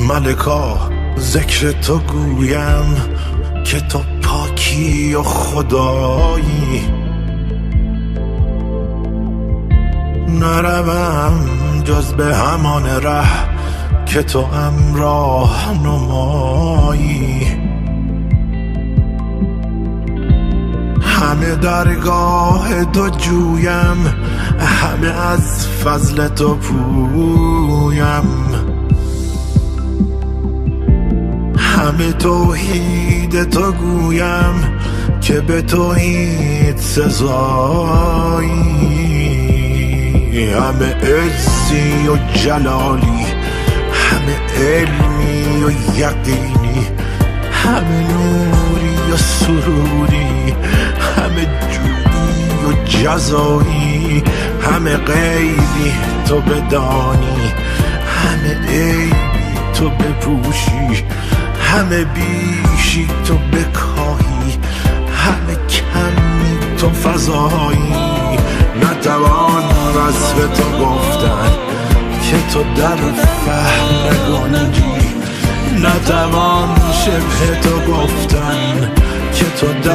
ملکا ذکر تو گویم که تو پاکی و خدایی. نروم جز به همان ره که تو راه نمایی. همه درگاه تو جویم، همه از فضل تو پویم. همه توحید تو گویم که به توحید سزایی. همه عزی و جلالی، همه علمی و یقینی، همه نوری و سروری، همه جودی و جزایی. همه غیبی تو بدانی، همه عیبی تو بپوشی، همه بیشی تو بکاهی، همه کمی تو فضایی. نتوان وصف تو گفتن که تو در فهم نگنجی، نتوان شبه تو گفتن که تو در